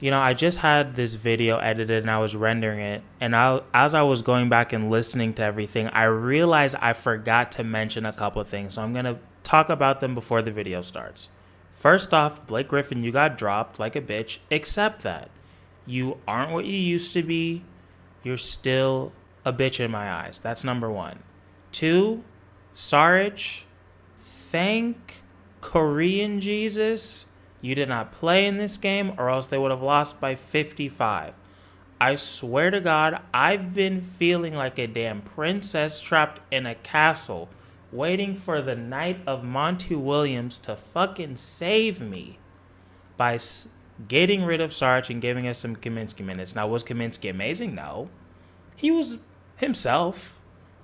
I just had this video edited and I was rendering it. And as I was going back and listening to everything, I realized I forgot to mention a couple of things. So I'm going to talk about them before the video starts. First off, Blake Griffin, you got dropped like a bitch. Accept that. You aren't what you used to be. You're still a bitch in my eyes. That's number one. Two, Saric, thank Korean Jesus you did not play in this game, or else they would have lost by 55. I swear to God, I've been feeling like a damn princess trapped in a castle, waiting for the Knight of Monty Williams to fucking save me by getting rid of Sarge and giving us some Kaminsky minutes. Now, was Kaminsky amazing? No. He was himself,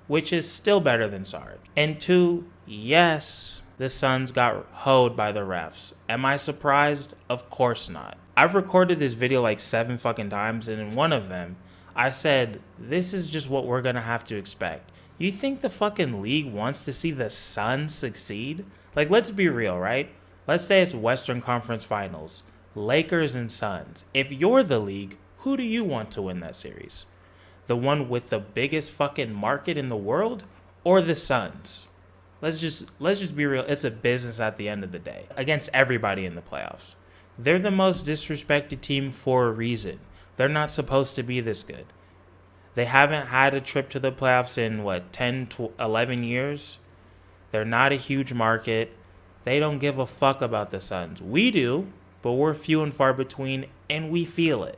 which is still better than Sarge. And two, yes, the Suns got hoed by the refs. Am I surprised? Of course not. I've recorded this video like 7 fucking times, and in one of them, I said, this is just what we're gonna have to expect. You think the fucking league wants to see the Suns succeed? Like, let's be real, right? Let's say it's Western Conference Finals, Lakers and Suns. If you're the league, who do you want to win that series? The one with the biggest fucking market in the world, or the Suns? Let's just be real. It's a business at the end of the day against everybody in the playoffs. They're the most disrespected team for a reason. They're not supposed to be this good. They haven't had a trip to the playoffs in 10 to 11 years. They're not a huge market. They don't give a fuck about the Suns. We do, but we're few and far between, and we feel it.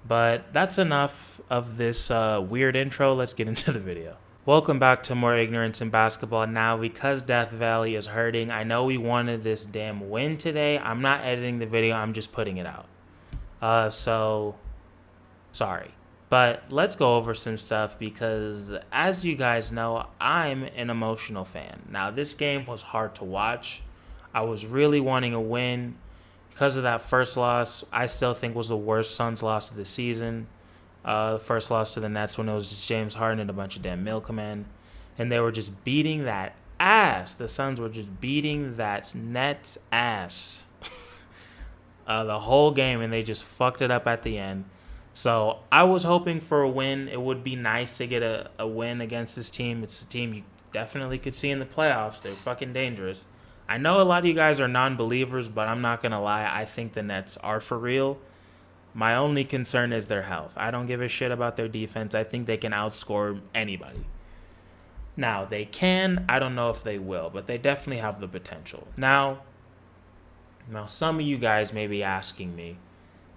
But that's enough of this weird intro. Let's get into the video. Welcome back to More Ignorance in Basketball. Now, because Death Valley is hurting, I know we wanted this damn win today. I'm not editing the video. I'm just putting it out. So, sorry. But let's go over some stuff because, as you guys know, I'm an emotional fan. Now, this game was hard to watch. I was really wanting a win. Because of that first loss, I still think was the worst Suns loss of the season. The first loss to the Nets when it was just James Harden and a bunch of damn milkmen. And they were just beating that ass. The Suns were just beating that Nets ass the whole game, and they just fucked it up at the end. So I was hoping for a win. It would be nice to get a win against this team. It's a team you definitely could see in the playoffs. They're fucking dangerous. I know a lot of you guys are non-believers, but I'm not going to lie. I think the Nets are for real. My only concern is their health. I don't give a shit about their defense. I think they can outscore anybody. Now, they can. I don't know if they will, but they definitely have the potential. Now, some of you guys may be asking me,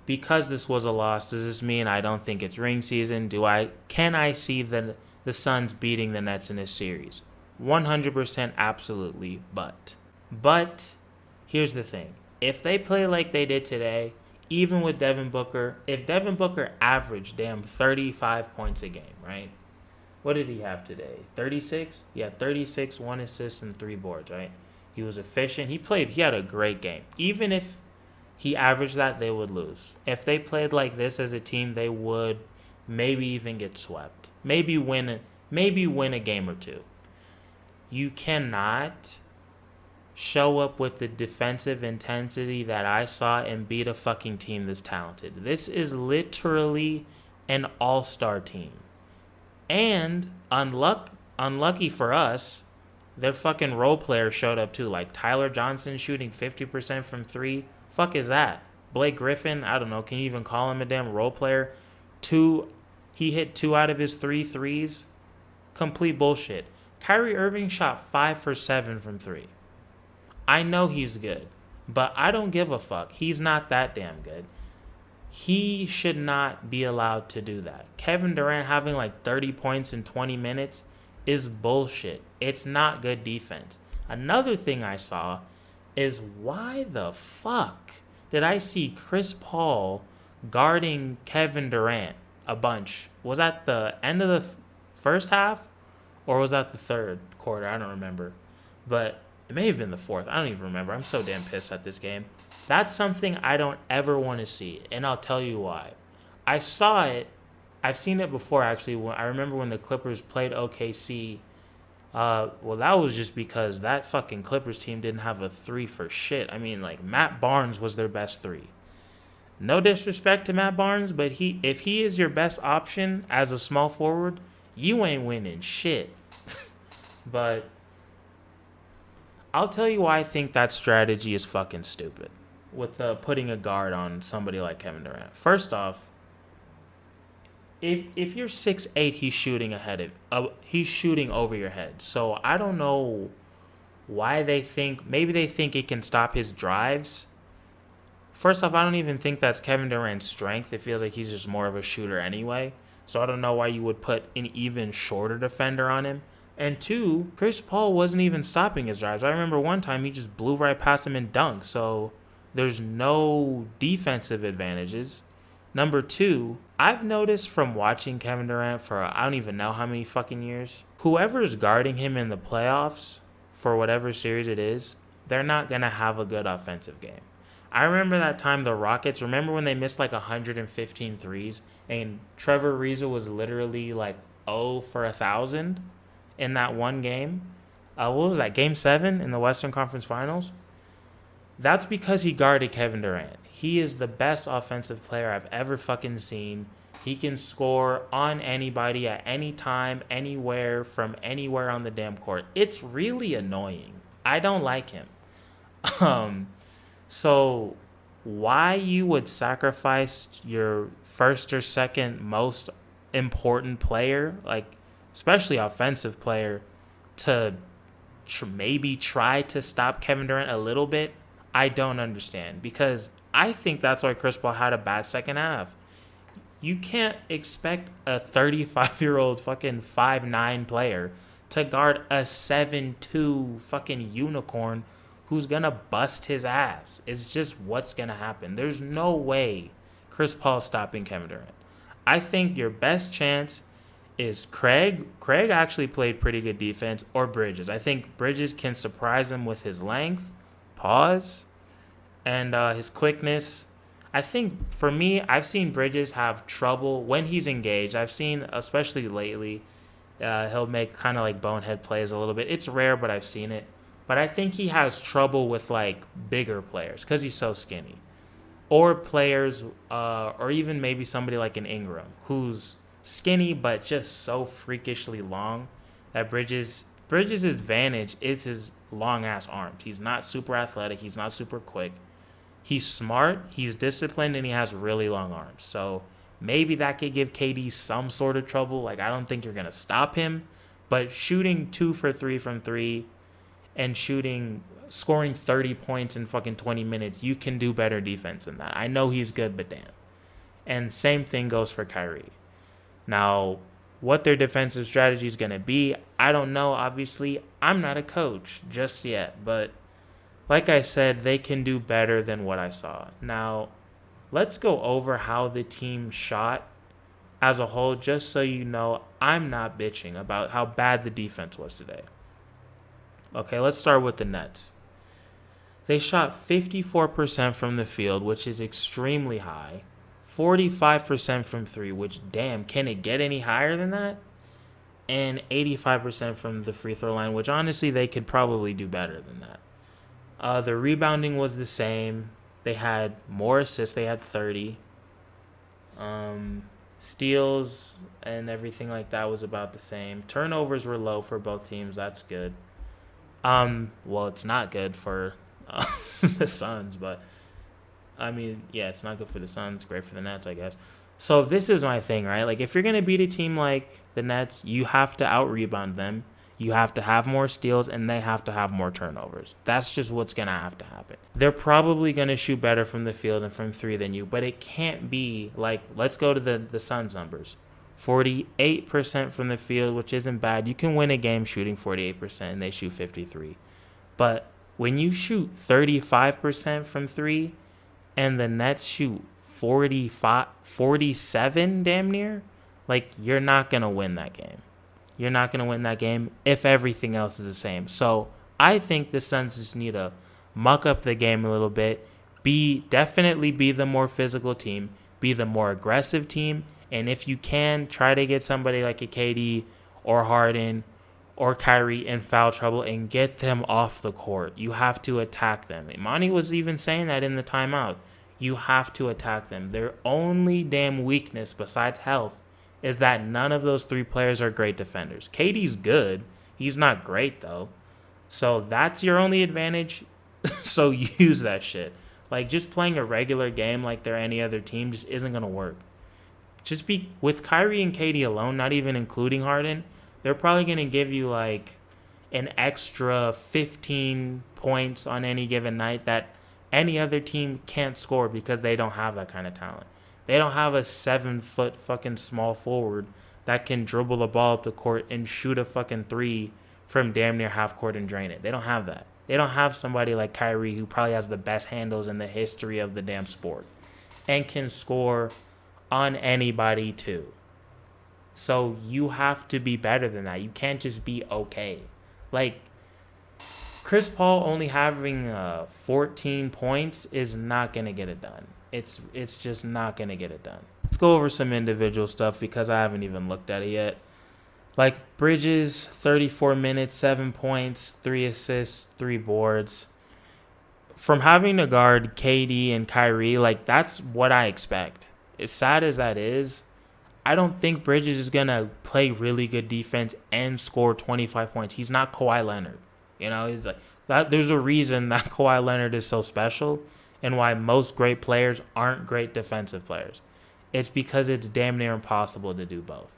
because this was a loss, does this mean I don't think it's ring season? Can I see the Suns beating the Nets in this series? 100% absolutely, But here's the thing. If they play like they did today, even with Devin Booker, if Devin Booker averaged 35 points a game, right? What did he have today? 36? Yeah, 36, 1 assist, and 3 boards, right? He was efficient. He had a great game. Even if he averaged that, they would lose. If they played like this as a team, they would maybe even get swept. Maybe win a game or two. You cannot show up with the defensive intensity that I saw and beat a fucking team this talented. This is literally an all-star team. And unlucky for us, their fucking role players showed up too. Like Tyler Johnson shooting 50% from 3. Fuck is that? Blake Griffin, I don't know, can you even call him a damn role player? He hit 2 out of his 3 threes. Complete bullshit. Kyrie Irving shot 5 for 7 from 3. I know he's good, but I don't give a fuck. He's not that damn good. He should not be allowed to do that. Kevin Durant having like 30 points in 20 minutes is bullshit. It's not good defense. Another thing I saw is, why the fuck did I see Chris Paul guarding Kevin Durant a bunch? Was that the end of the first half or was that the third quarter? I don't remember. But it may have been the fourth. I don't even remember. I'm so damn pissed at this game. That's something I don't ever want to see, and I'll tell you why. I saw it. I've seen it before, actually. I remember when the Clippers played OKC. That was just because that fucking Clippers team didn't have a 3 for shit. I mean, like, Matt Barnes was their best 3. No disrespect to Matt Barnes, but if he is your best option as a small forward, you ain't winning shit. But I'll tell you why I think that strategy is fucking stupid with putting a guard on somebody like Kevin Durant. First off, if you're 6'8", he's shooting over your head. So I don't know why maybe they think it can stop his drives. First off, I don't even think that's Kevin Durant's strength. It feels like he's just more of a shooter anyway. So I don't know why you would put an even shorter defender on him. And two, Chris Paul wasn't even stopping his drives. I remember one time he just blew right past him and dunked. So there's no defensive advantages. Number two, I've noticed from watching Kevin Durant for I don't even know how many fucking years, whoever's guarding him in the playoffs for whatever series it is, they're not going to have a good offensive game. I remember that time the Rockets, remember when they missed like 115 threes and Trevor Ariza was literally like 0 for 1,000 in that one game? What was that, Game 7 in the Western Conference Finals? That's because he guarded Kevin Durant. He is the best offensive player I've ever fucking seen. He can score on anybody at any time, anywhere, from anywhere on the damn court. It's really annoying. I don't like him. So why you would sacrifice your first or second most important player, like especially offensive player, to maybe try to stop Kevin Durant a little bit, I don't understand. Because I think that's why Chris Paul had a bad second half. You can't expect a 35-year-old fucking 5'9" player to guard a 7'2" fucking unicorn who's going to bust his ass. It's just what's going to happen. There's no way Chris Paul's stopping Kevin Durant. I think your best chance is Craig. Craig actually played pretty good defense, or Bridges. I think Bridges can surprise him with his length, and his quickness. I think, for me, I've seen Bridges have trouble when he's engaged. I've seen, especially lately, he'll make kind of like bonehead plays a little bit. It's rare, but I've seen it. But I think he has trouble with like bigger players because he's so skinny. Or players, or even maybe somebody like an Ingram who's skinny but just so freakishly long that Bridges' advantage is his long-ass arms. He's not super athletic. He's not super quick. He's smart, he's disciplined, and he has really long arms. So maybe that could give KD some sort of trouble. Like, I don't think you're going to stop him. But shooting 2 for 3 from 3 and scoring 30 points in fucking 20 minutes, you can do better defense than that. I know he's good, but damn. And same thing goes for Kyrie. Now, what their defensive strategy is going to be, I don't know. Obviously, I'm not a coach just yet, but like I said, they can do better than what I saw. Now, let's go over how the team shot as a whole, just so you know I'm not bitching about how bad the defense was today. Okay, let's start with the Nets. They shot 54% from the field, which is extremely high. 45% from 3, which, damn, can it get any higher than that? And 85% from the free throw line, which honestly they could probably do better than that. The rebounding was the same. They had more assists. They had 30. Steals and everything like that was about the same. Turnovers were low for both teams. That's good. Well, it's not good for the Suns, but I mean, yeah, it's not good for the Suns. Great for the Nets, I guess. So this is my thing, right? Like, if you're going to beat a team like the Nets, you have to out-rebound them. You have to have more steals, and they have to have more turnovers. That's just what's going to have to happen. They're probably going to shoot better from the field and from 3 than you, but it can't be like, let's go to the Suns numbers. 48% from the field, which isn't bad. You can win a game shooting 48%, and they shoot 53%. But when you shoot 35% from 3, and the Nets shoot 47 damn near, like, you're not going to win that game. You're not going to win that game if everything else is the same. So I think the Suns just need to muck up the game a little bit, definitely be the more physical team, be the more aggressive team, and if you can, try to get somebody like a KD or Harden or Kyrie in foul trouble and get them off the court. You have to attack them. Imani was even saying that in the timeout. You have to attack them. Their only damn weakness besides health is that none of those three players are great defenders. KD's good. He's not great, though. So that's your only advantage. So use that shit. Like, just playing a regular game like they're any other team just isn't going to work. Just be with Kyrie and KD alone, not even including Harden, they're probably going to give you like an extra 15 points on any given night that any other team can't score because they don't have that kind of talent. They don't have a 7-foot fucking small forward that can dribble the ball up the court and shoot a fucking three from damn near half court and drain it. They don't have that. They don't have somebody like Kyrie who probably has the best handles in the history of the damn sport and can score on anybody too. So you have to be better than that. You can't just be okay. Like, Chris Paul only having 14 points is not going to get it done. It's just not going to get it done. Let's go over some individual stuff because I haven't even looked at it yet. Like, Bridges, 34 minutes, 7 points, 3 assists, 3 boards. From having to guard KD and Kyrie, like, that's what I expect. As sad as that is, I don't think Bridges is going to play really good defense and score 25 points. He's not Kawhi Leonard. You know, he's like that. There's a reason that Kawhi Leonard is so special and why most great players aren't great defensive players. It's because it's damn near impossible to do both.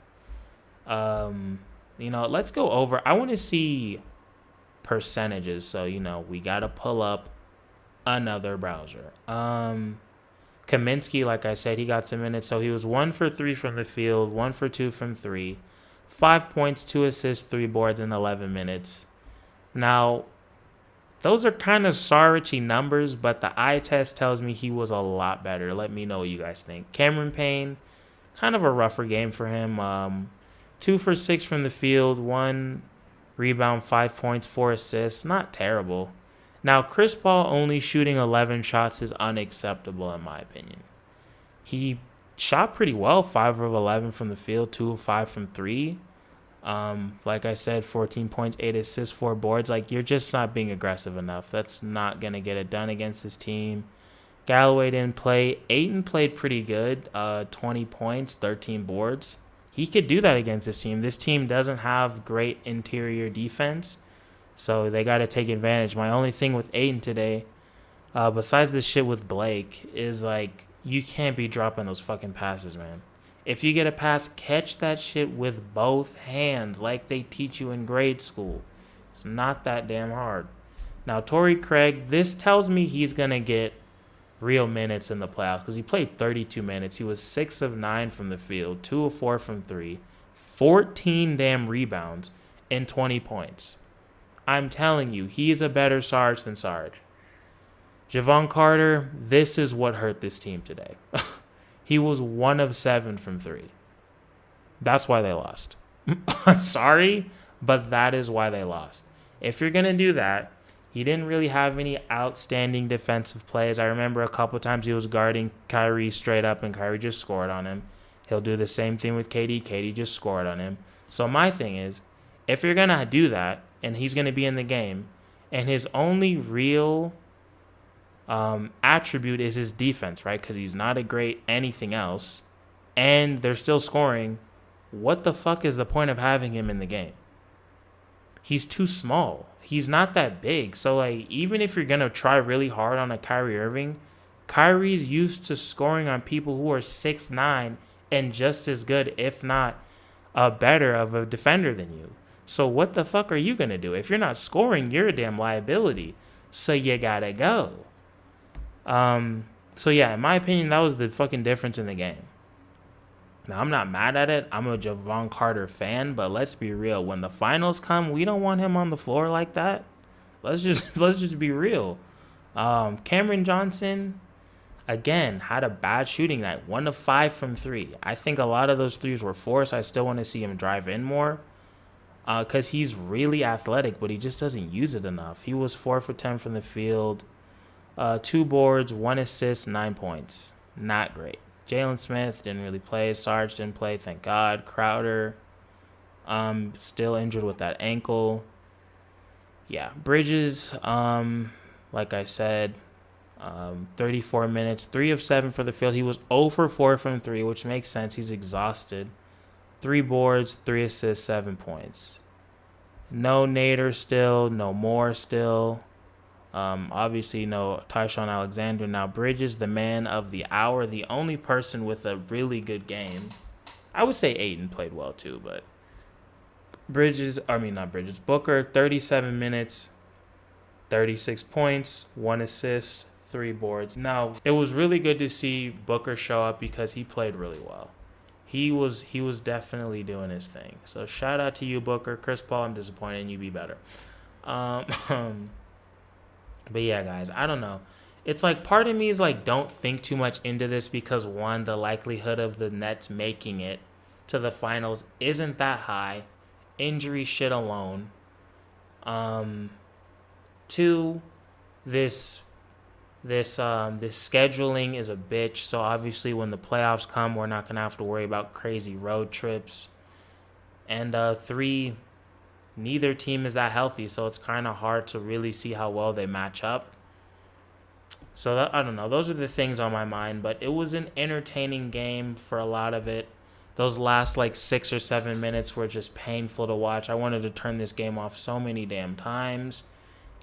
You know, let's go over. I want to see percentages. So, you know, we got to pull up another browser. Kaminsky, like I said, he got some minutes. So he was 1 for 3 from the field, 1 for 2 from 3, 5 points, 2 assists, 3 boards in 11 minutes. Now, those are kind of sorry numbers, but the eye test tells me he was a lot better. Let me know what you guys think. Cameron Payne, kind of a rougher game for him. 2 for 6 from the field, 1 rebound, 5 points, 4 assists. Not terrible. Now, Chris Paul only shooting 11 shots is unacceptable in my opinion. He shot pretty well, 5 of 11 from the field, 2 of 5 from 3. Like I said, 14 points, 8 assists, 4 boards. Like, you're just not being aggressive enough. That's not going to get it done against this team. Galloway didn't play. Ayton played pretty good, 20 points, 13 boards. He could do that against this team. This team doesn't have great interior defense, so they got to take advantage. My only thing with Ayton today, besides the shit with Blake, is, like, you can't be dropping those fucking passes, man. If you get a pass, catch that shit with both hands like they teach you in grade school. It's not that damn hard. Now, Torrey Craig, this tells me he's going to get real minutes in the playoffs because he played 32 minutes. He was 6 of 9 from the field, 2 of 4 from 3, 14 damn rebounds, and 20 points. I'm telling you, he's a better Sarge than Sarge. Javon Carter, this is what hurt this team today. He was 1 of 7 from 3. That's why they lost. I'm sorry, but that is why they lost. If you're going to do that, he didn't really have any outstanding defensive plays. I remember a couple times he was guarding Kyrie straight up, and Kyrie just scored on him. He'll do the same thing with KD. KD just scored on him. So my thing is, if you're going to do that, and he's going to be in the game, and his only real attribute is his defense, right? Because he's not a great anything else, and they're still scoring. What the fuck is the point of having him in the game? He's too small. He's not that big. So, like, even if you're gonna try really hard on a Kyrie Irving, Kyrie's used to scoring on people who are 6'9" and just as good, if not better of a defender than you. So what the fuck are you gonna do? If you're not scoring, you're a damn liability. So you gotta go. So yeah, in my opinion, that was the fucking difference in the game. Now, I'm not mad at it. I'm a Javon Carter fan, but let's be real. When the finals come, we don't want him on the floor like that. Let's just be real. Cameron Johnson, again, had a bad shooting night. 1 of 5 from 3. I think a lot of those threes were forced. I still want to see him drive in more because he's really athletic, but he just doesn't use it enough. He was 4 for 10 from the field. 2 boards, 1 assist, 9 points. Not great. Jalen Smith didn't really play. Sarge didn't play, thank God. Crowder, still injured with that ankle. Yeah, Bridges, like I said, 34 minutes, 3 of 7 for the field. He was 0 for 4 from 3, which makes sense. He's exhausted. 3 boards, 3 assists, 7 points. No Nader still, no Moore still. Obviously, no Tyshawn Alexander. Now, Bridges, the man of the hour, the only person with a really good game. I would say Ayton played well too, but Booker, 37 minutes, 36 points, 1 assist, 3 boards. Now, it was really good to see Booker show up because he played really well. He was definitely doing his thing. So shout out to you, Booker. Chris Paul, I'm disappointed in you. Be better. But yeah, guys, I don't know. It's like part of me is like, don't think too much into this because one, the likelihood of the Nets making it to the finals isn't that high. Injury shit alone. Two, this scheduling is a bitch. So obviously when the playoffs come, we're not gonna have to worry about crazy road trips. And three, neither team is that healthy, so it's kind of hard to really see how well they match up. So I don't know. Those are the things on my mind, but it was an entertaining game for a lot of it. Those last like 6 or 7 minutes were just painful to watch. I wanted to turn this game off so many damn times.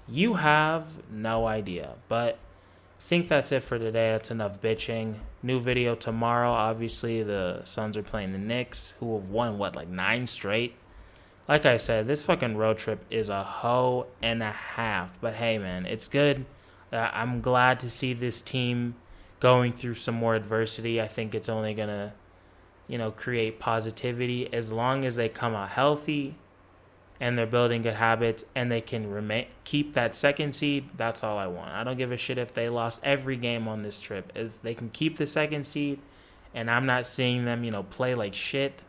You have no idea, but I think that's it for today. That's enough bitching. New video tomorrow. Obviously, the Suns are playing the Knicks, who have won, 9 straight? Like I said, this fucking road trip is a hoe and a half. But hey, man, it's good. I'm glad to see this team going through some more adversity. I think it's only going to, create positivity as long as they come out healthy and they're building good habits and they can keep that second seed. That's all I want. I don't give a shit if they lost every game on this trip. If they can keep the second seed and I'm not seeing them, play like shit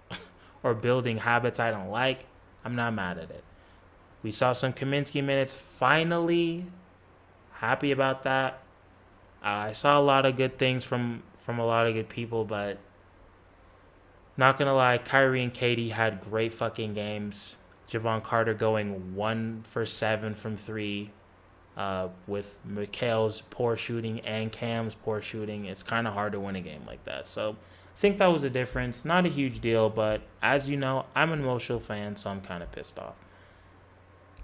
or building habits I don't like, I'm not mad at it. We saw some Kaminsky minutes. Finally, happy about that. I saw a lot of good things from a lot of good people, but not going to lie, Kyrie and KD had great fucking games. Javon Carter going 1 for 7 from 3 with Mikhail's poor shooting and Cam's poor shooting. It's kind of hard to win a game like that. So I think that was a difference. Not a huge deal, but as you know, I'm an emotional fan, so I'm kind of pissed off.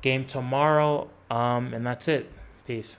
Game tomorrow, and that's it. Peace.